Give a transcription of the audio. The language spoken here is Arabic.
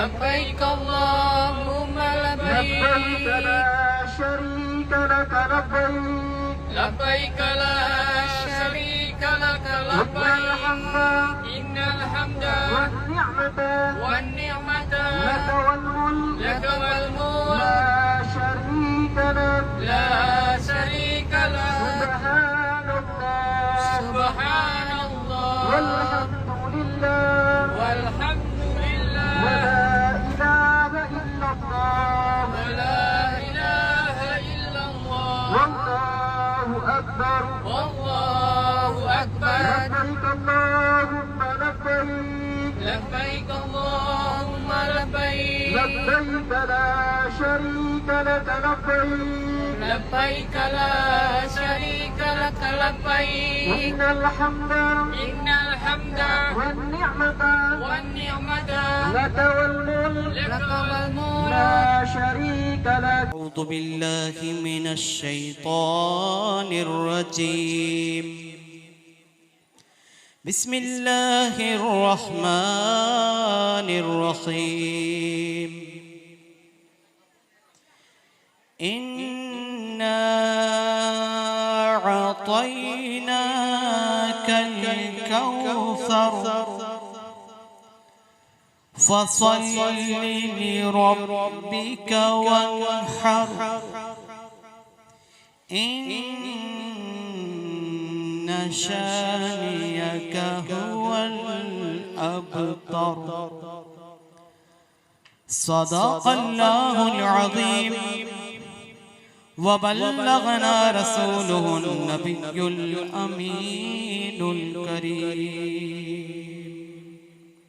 لبيك اللهم لبيك لا شريك لك لبيك لبيك لا شريك لك لبيك إن الحمد والنعمة لك والملك لا شريك لك سبحان الله والحمد لله ولا إله إلا الله والله أكبر لبيك اللهم لبيك لبيك لا شريك لك لبيك لا شريك لك لبيك إن الحمد والنعمة لك والملك لا شريك لك. أعوذ بالله من الشيطان الرجيم. بسم الله الرحمن الرحيم. إنا أعطيناك الكوثر فصل لربك وانحر إن شانئك هو الأبتر. صدق الله العظيم وبلغنا رسوله النبي الأمين الكريم.